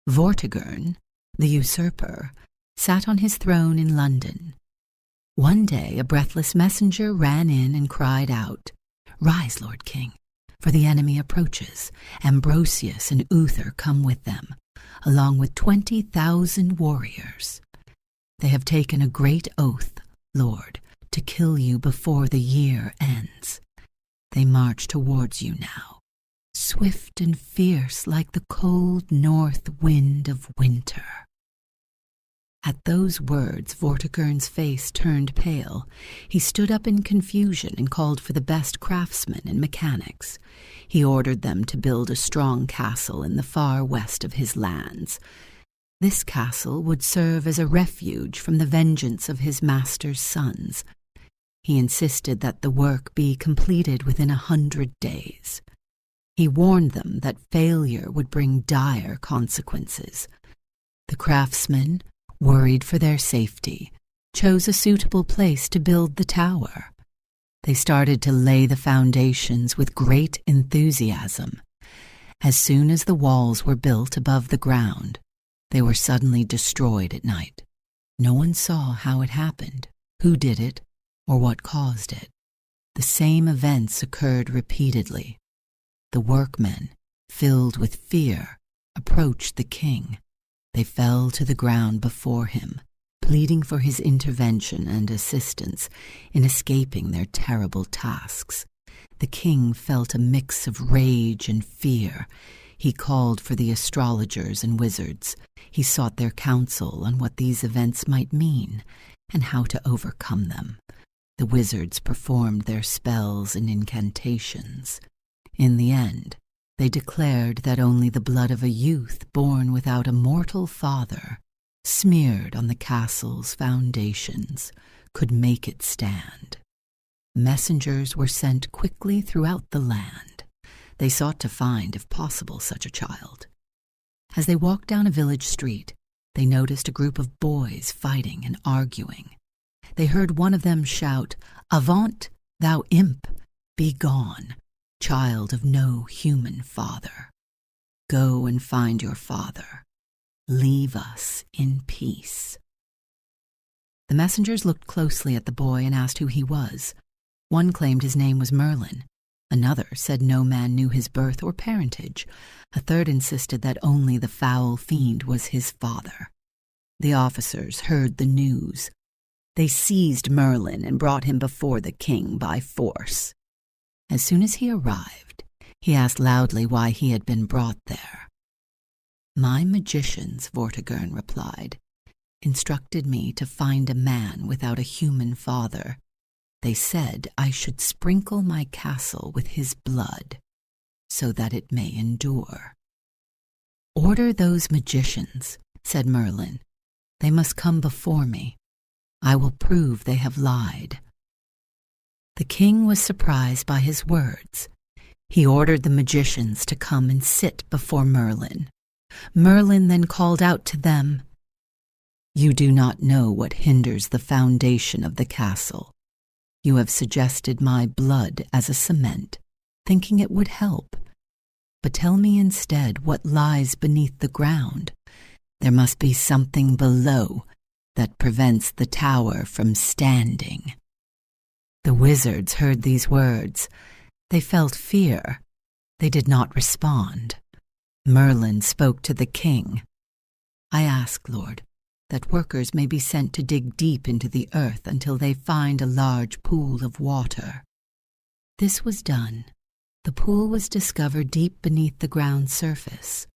Vortigern, the usurper, sat on his throne in London. One day a breathless messenger ran in and cried out, "Rise, Lord King, for the enemy approaches. Ambrosius and Uther come with them, along with 20,000 warriors. They have taken a great oath, Lord, to kill you before the year ends. They march towards you now, swift and fierce like the cold north wind of winter." At those words, Vortigern's face turned pale. He stood up in confusion and called for the best craftsmen and mechanics. He ordered them to build a strong castle in the far west of his lands. This castle would serve as a refuge from the vengeance of his master's sons. He insisted that the work be completed within 100 days. He warned them that failure would bring dire consequences. The craftsmen, worried for their safety, chose a suitable place to build the tower. They started to lay the foundations with great enthusiasm. As soon as the walls were built above the ground, they were suddenly destroyed at night. No one saw how it happened, who did it, or what caused it. The same events occurred repeatedly. The workmen, filled with fear, approached the king. They fell to the ground before him, pleading for his intervention and assistance in escaping their terrible tasks. The king felt a mix of rage and fear. He called for the astrologers and wizards. He sought their counsel on what these events might mean and how to overcome them. The wizards performed their spells and incantations. In the end, they declared that only the blood of a youth born without a mortal father, smeared on the castle's foundations, could make it stand. Messengers were sent quickly throughout the land. They sought to find, if possible, such a child. As they walked down a village street, they noticed a group of boys fighting and arguing. They heard one of them shout, "Avaunt, thou imp! Be gone, child of no human father. Go and find your father. Leave us in peace." The messengers looked closely at the boy and asked who he was. One claimed his name was Merlin. Another said no man knew his birth or parentage. A third insisted that only the foul fiend was his father. The officers heard the news. They seized Merlin and brought him before the king by force. As soon as he arrived, he asked loudly why he had been brought there. "My magicians," Vortigern replied, "instructed me to find a man without a human father. They said I should sprinkle my castle with his blood, so that it may endure." "Order those magicians," said Merlin. "They must come before me. I will prove they have lied." The king was surprised by his words. He ordered the magicians to come and sit before Merlin. Merlin then called out to them, "You do not know what hinders the foundation of the castle. You have suggested my blood as a cement, thinking it would help. But tell me instead what lies beneath the ground. There must be something below that prevents the tower from standing." The wizards heard these words. They felt fear. They did not respond. Merlin spoke to the king. "I ask, Lord, that workers may be sent to dig deep into the earth until they find a large pool of water." This was done. The pool was discovered deep beneath the ground's surface.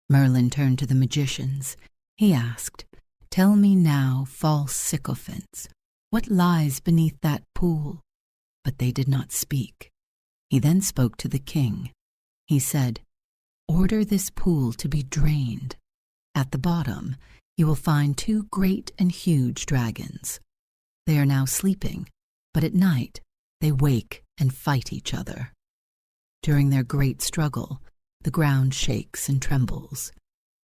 Merlin turned to the magicians. He asked, "Tell me now, false sycophants, what lies beneath that pool?" But they did not speak. He then spoke to the king. He said, "Order this pool to be drained. At the bottom, you will find 2 great and huge dragons. They are now sleeping, but at night they wake and fight each other. During their great struggle, the ground shakes and trembles.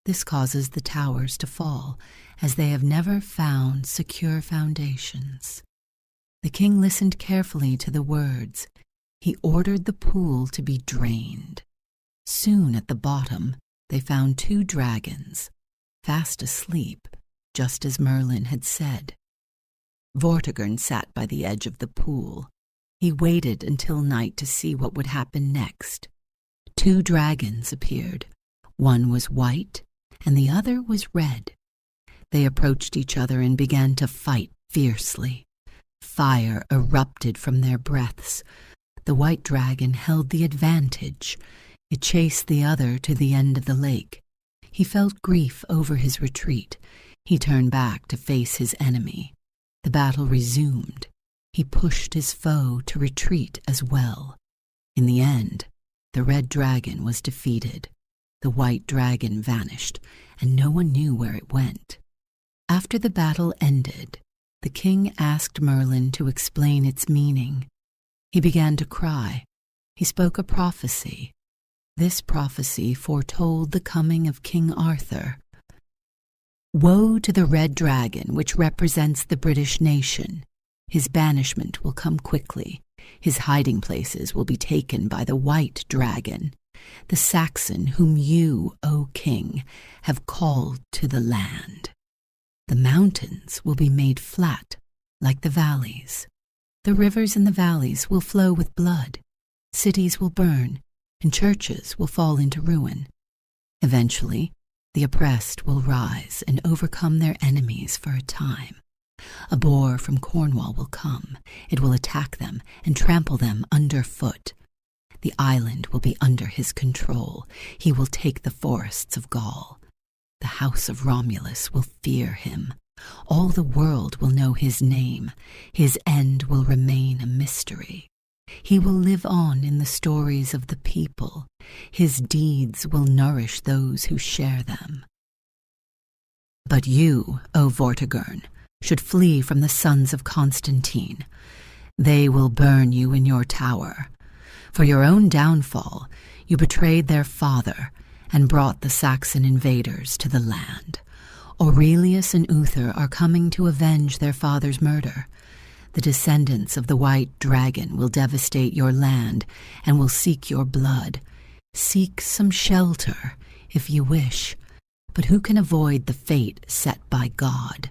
This causes the towers to fall, as they have never found secure foundations." The king listened carefully to the words. He ordered the pool to be drained. Soon at the bottom, they found 2 dragons, fast asleep, just as Merlin had said. Vortigern sat by the edge of the pool. He waited until night to see what would happen next. 2 dragons appeared. One was white, and the other was red. They approached each other and began to fight fiercely. Fire erupted from their breaths. The white dragon held the advantage. It chased the other to the end of the lake. He felt grief over his retreat. He turned back to face his enemy. The battle resumed. He pushed his foe to retreat as well. In the end, the red dragon was defeated. The white dragon vanished, and no one knew where it went. After the battle ended, the king asked Merlin to explain its meaning. He began to cry. He spoke a prophecy. This prophecy foretold the coming of King Arthur. Woe to the red dragon, which represents the British nation. His banishment will come quickly. His hiding places will be taken by the white dragon, the Saxon whom you, O king, have called to the land. The mountains will be made flat, like the valleys. The rivers in the valleys will flow with blood. Cities will burn, and churches will fall into ruin. Eventually, the oppressed will rise and overcome their enemies for a time. A boar from Cornwall will come. It will attack them and trample them underfoot. The island will be under his control. He will take the forests of Gaul. The house of Romulus will fear him. All the world will know his name. His end will remain a mystery. He will live on in the stories of the people. His deeds will nourish those who share them. But you, O Vortigern, should flee from the sons of Constantine. They will burn you in your tower. For your own downfall, you betrayed their father and brought the Saxon invaders to the land. Aurelius and Uther are coming to avenge their father's murder. The descendants of the white dragon will devastate your land and will seek your blood. Seek some shelter, if you wish, but who can avoid the fate set by God?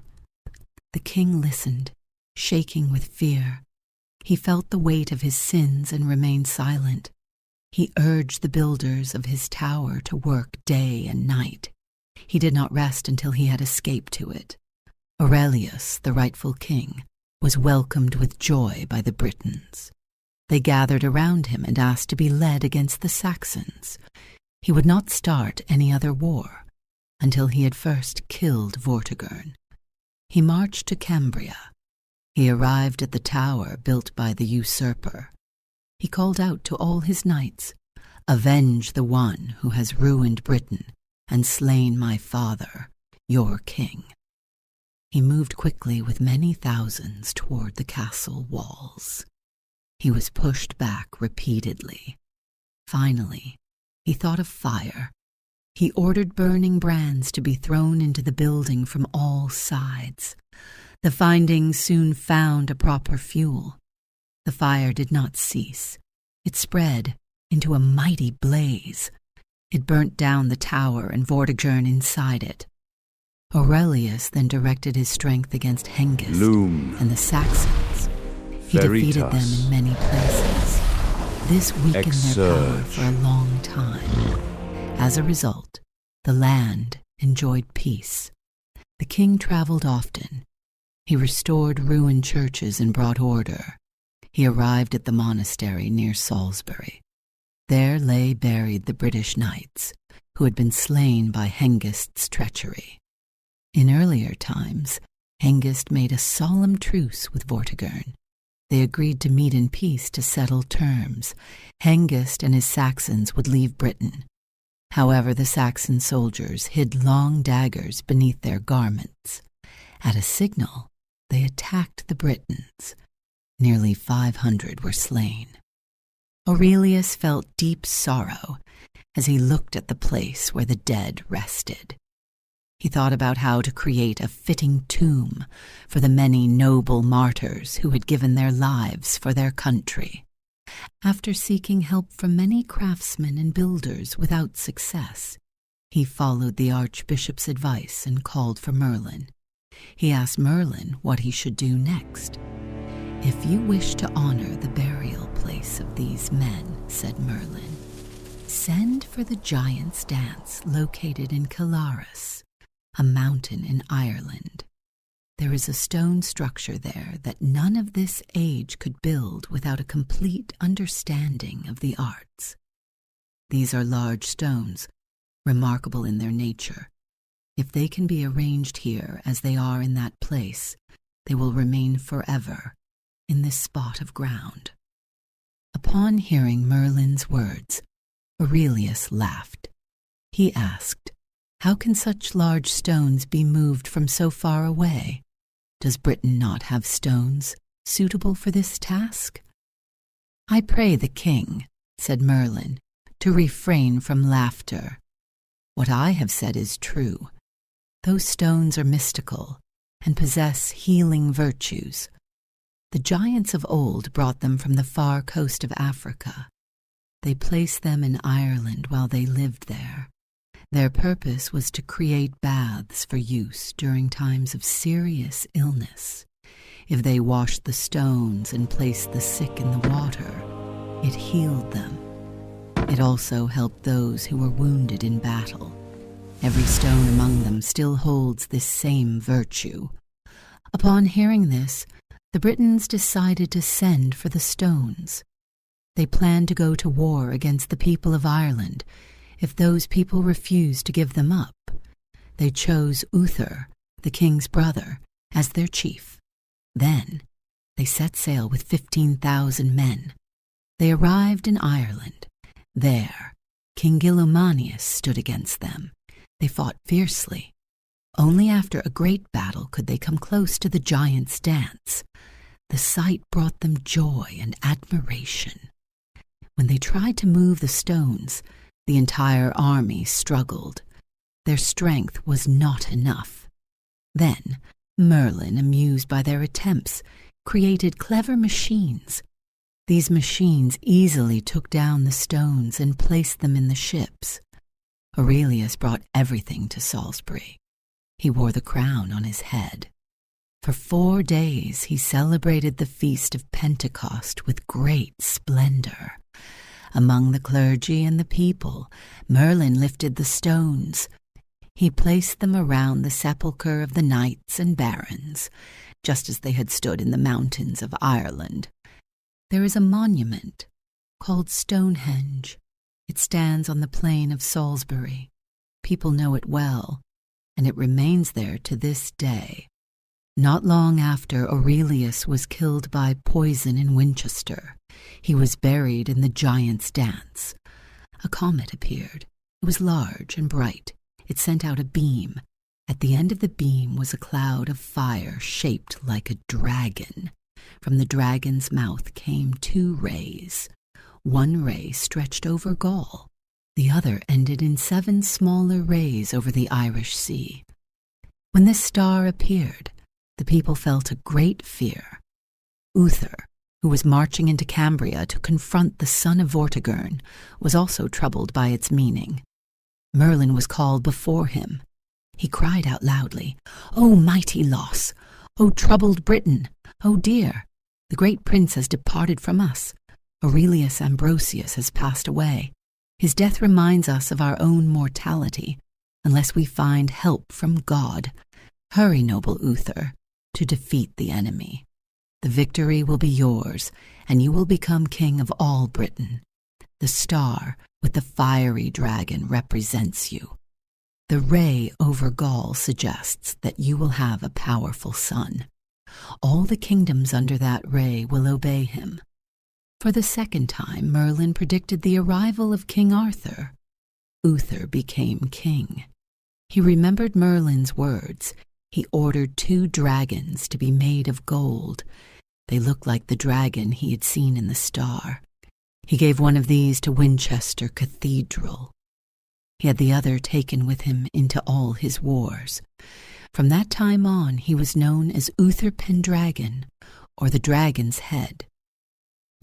The king listened, shaking with fear. He felt the weight of his sins and remained silent. He urged the builders of his tower to work day and night. He did not rest until he had escaped to it. Aurelius, the rightful king, was welcomed with joy by the Britons. They gathered around him and asked to be led against the Saxons. He would not start any other war until he had first killed Vortigern. He marched to Cambria. He arrived at the tower built by the usurper. He called out to all his knights, "Avenge the one who has ruined Britain and slain my father, your king." He moved quickly with many thousands toward the castle walls. He was pushed back repeatedly. Finally, he thought of fire. He ordered burning brands to be thrown into the building from all sides. The findings soon found a proper fuel. The fire did not cease. It spread into a mighty blaze. It burnt down the tower and Vortigern inside it. Aurelius then directed his strength against Hengist and the Saxons. He defeated them in many places. This weakened their power for a long time. As a result, the land enjoyed peace. The king traveled often. He restored ruined churches and brought order. He arrived at the monastery near Salisbury. There lay buried the British knights, who had been slain by Hengist's treachery. In earlier times, Hengist made a solemn truce with Vortigern. They agreed to meet in peace to settle terms. Hengist and his Saxons would leave Britain. However, the Saxon soldiers hid long daggers beneath their garments. At a signal, they attacked the Britons. Nearly 500 were slain. Aurelius felt deep sorrow as he looked at the place where the dead rested. He thought about how to create a fitting tomb for the many noble martyrs who had given their lives for their country. After seeking help from many craftsmen and builders without success, He followed the archbishop's advice and called for Merlin. He asked Merlin what he should do next. "If you wish to honor the burial place of these men," said Merlin, "send for the giant's dance located in Calaris, a mountain in Ireland. There is a stone structure there that none of this age could build without a complete understanding of the arts. These are large stones, remarkable in their nature. If they can be arranged here as they are in that place, they will remain forever in this spot of ground." Upon hearing Merlin's words, Aurelius laughed. He asked, "How can such large stones be moved from so far away? Does Britain not have stones suitable for this task?" "I pray the king," said Merlin, "to refrain from laughter. What I have said is true. Those stones are mystical and possess healing virtues. The giants of old brought them from the far coast of Africa. They placed them in Ireland while they lived there. Their purpose was to create baths for use during times of serious illness. If they washed the stones and placed the sick in the water, it healed them. It also helped those who were wounded in battle. Every stone among them still holds this same virtue." Upon hearing this, the Britons decided to send for the stones. They planned to go to war against the people of Ireland if those people refused to give them up. They chose Uther, the king's brother, as their chief. Then they set sail with 15,000 men. They arrived in Ireland. There, King Gilomanius stood against them. They fought fiercely. Only after a great battle could they come close to the giant's dance. The sight brought them joy and admiration. When they tried to move the stones, the entire army struggled. Their strength was not enough. Then Merlin, amused by their attempts, created clever machines. These machines easily took down the stones and placed them in the ships. Aurelius brought everything to Salisbury. He wore the crown on his head. For 4 days he celebrated the feast of Pentecost with great splendor. Among the clergy and the people, Merlin lifted the stones. He placed them around the sepulchre of the knights and barons, just as they had stood in the mountains of Ireland. There is a monument called Stonehenge. It stands on the plain of Salisbury. People know it well, and it remains there to this day. Not long after Aurelius was killed by poison in Winchester, he was buried in the giant's dance. A comet appeared. It was large and bright. It sent out a beam. At the end of the beam was a cloud of fire shaped like a dragon. From the dragon's mouth came 2 rays. One ray stretched over Gaul. The other ended in 7 smaller rays over the Irish Sea. When this star appeared, the people felt a great fear. Uther, who was marching into Cambria to confront the son of Vortigern, was also troubled by its meaning. Merlin was called before him. He cried out loudly, "O mighty loss! O troubled Britain! O dear! The great prince has departed from us. Aurelius Ambrosius has passed away. His death reminds us of our own mortality, unless we find help from God. Hurry, noble Uther, to defeat the enemy. The victory will be yours, and you will become king of all Britain. The star with the fiery dragon represents you. The ray over Gaul suggests that you will have a powerful son. All the kingdoms under that ray will obey him." For the second time, Merlin predicted the arrival of King Arthur. Uther became king. He remembered Merlin's words. He ordered 2 dragons to be made of gold. They looked like the dragon he had seen in the star. He gave one of these to Winchester Cathedral. He had the other taken with him into all his wars. From that time on, he was known as Uther Pendragon, or the Dragon's Head.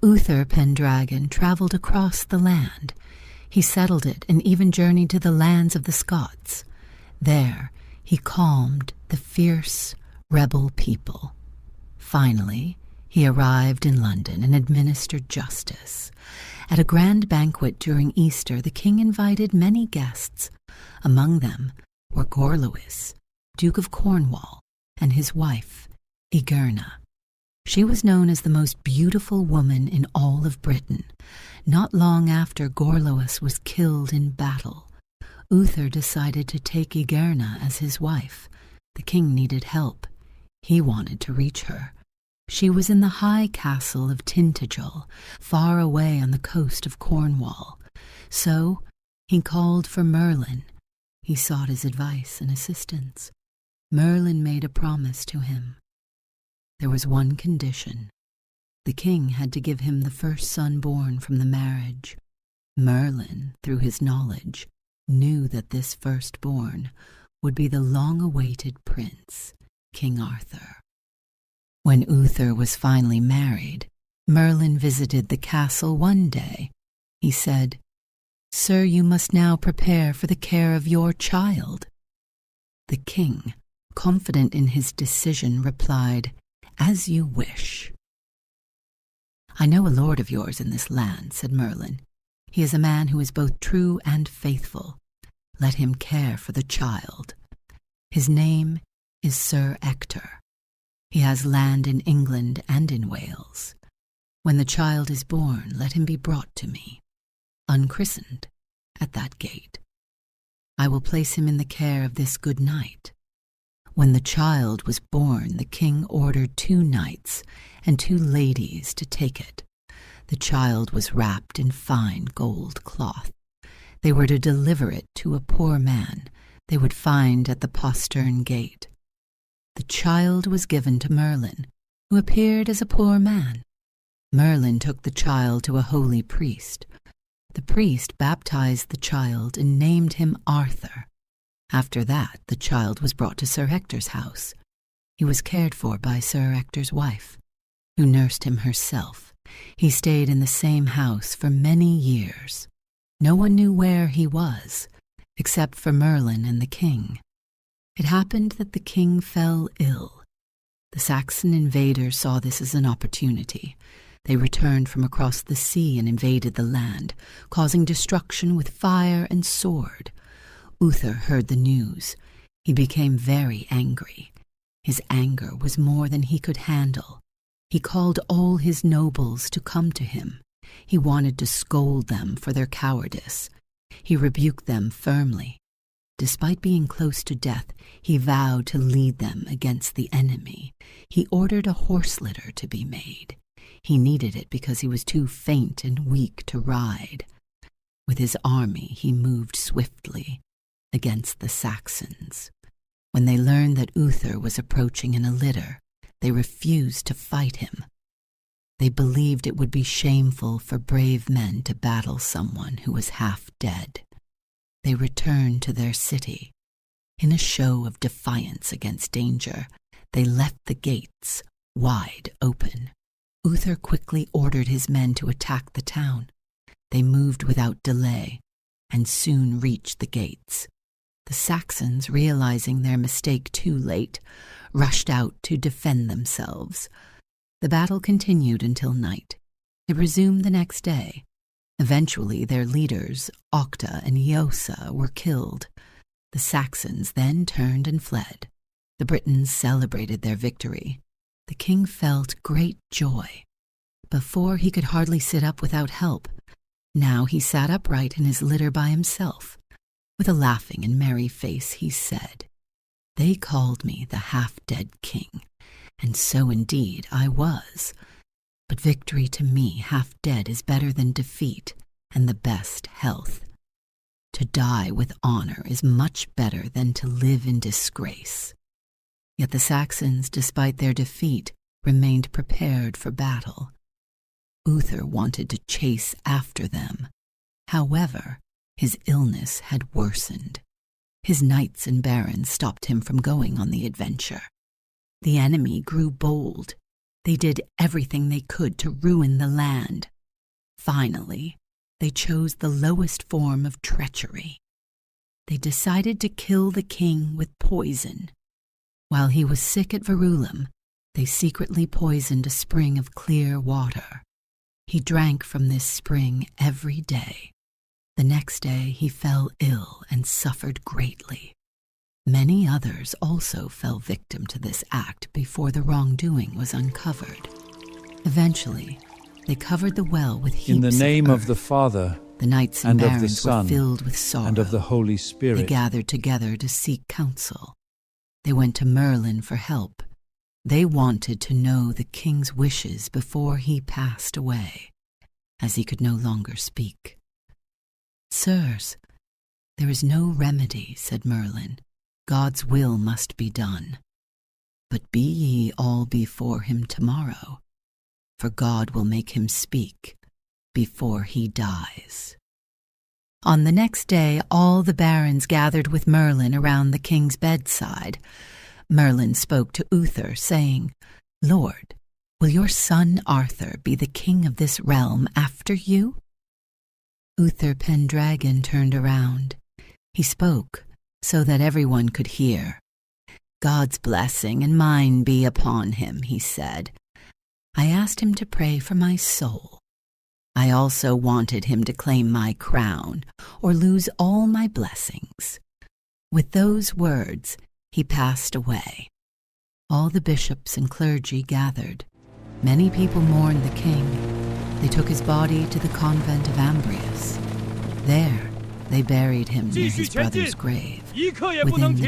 Uther Pendragon traveled across the land. He settled it and even journeyed to the lands of the Scots. There, he calmed the fierce, rebel people. Finally, he arrived in London and administered justice. At a grand banquet during Easter, the king invited many guests. Among them were Gorlois, Duke of Cornwall, and his wife, Igerna. She was known as the most beautiful woman in all of Britain. Not long after Gorlois was killed in battle, Uther decided to take Igerna as his wife. The king needed help. He wanted to reach her. She was in the high castle of Tintagel, far away on the coast of Cornwall. So he called for Merlin. He sought his advice and assistance. Merlin made a promise to him. There was one condition. The king had to give him the first son born from the marriage. Merlin, through his knowledge, knew that this firstborn would be the long-awaited prince, King Arthur. When Uther was finally married, Merlin visited the castle one day. He said, "Sir, you must now prepare for the care of your child." The king, confident in his decision, replied, "As you wish." "I know a lord of yours in this land," said Merlin. "He is a man who is both true and faithful. Let him care for the child. His name is Sir Ector. He has land in England and in Wales. When the child is born, let him be brought to me, unchristened, at that gate. I will place him in the care of this good knight." When the child was born, the king ordered 2 knights and 2 ladies to take it. The child was wrapped in fine gold cloth. They were to deliver it to a poor man they would find at the postern gate. The child was given to Merlin, who appeared as a poor man. Merlin took the child to a holy priest. The priest baptized the child and named him Arthur. After that, the child was brought to Sir Ector's house. He was cared for by Sir Ector's wife, who nursed him herself. He stayed in the same house for many years. No one knew where he was, except for Merlin and the king. It happened that the king fell ill. The Saxon invaders saw this as an opportunity. They returned from across the sea and invaded the land, causing destruction with fire and sword. Uther heard the news. He became very angry. His anger was more than he could handle. He called all his nobles to come to him. He wanted to scold them for their cowardice. He rebuked them firmly. Despite being close to death, he vowed to lead them against the enemy. He ordered a horse litter to be made. He needed it because he was too faint and weak to ride. With his army, he moved swiftly against the Saxons. When they learned that Uther was approaching in a litter, they refused to fight him. They believed it would be shameful for brave men to battle someone who was half dead. They returned to their city. In a show of defiance against danger, they left the gates wide open. Uther quickly ordered his men to attack the town. They moved without delay and soon reached the gates. The Saxons, realizing their mistake too late, rushed out to defend themselves. The battle continued until night. It resumed the next day. Eventually, their leaders, Octa and Eosa, were killed. The Saxons then turned and fled. The Britons celebrated their victory. The king felt great joy. Before, he could hardly sit up without help. Now he sat upright in his litter by himself. With a laughing and merry face, he said, "They called me the half-dead king, and so indeed I was. But victory to me, half dead, is better than defeat and the best health. To die with honor is much better than to live in disgrace." Yet the Saxons, despite their defeat, remained prepared for battle. Uther wanted to chase after them. However, his illness had worsened. His knights and barons stopped him from going on the adventure. The enemy grew bold. They did everything they could to ruin the land. Finally, they chose the lowest form of treachery. They decided to kill the king with poison. While he was sick at Verulam, they secretly poisoned a spring of clear water. He drank from this spring every day. The next day he fell ill and suffered greatly. Many others also fell victim to this act before the wrongdoing was uncovered. Eventually, they covered the well with heaps of earth. In the name of the Father, the knights and and of the barons Son, were filled with sorrow, and of the Holy Spirit. They gathered together to seek counsel. They went to Merlin for help. They wanted to know the king's wishes before he passed away, as he could no longer speak. "Sirs, there is no remedy," said Merlin. "God's will must be done. But be ye all before him tomorrow, for God will make him speak before he dies." On the next day, all the barons gathered with Merlin around the king's bedside. Merlin spoke to Uther, saying, "Lord, will your son Arthur be the king of this realm after you?" Uther Pendragon turned around. He spoke so that everyone could hear. "God's blessing and mine be upon him," he said. "I asked him to pray for my soul. I also wanted him to claim my crown or lose all my blessings." With those words, he passed away. All the bishops and clergy gathered. Many people mourned the king. They took his body to the convent of Ambrius. There, they buried him near his brother's grave, within the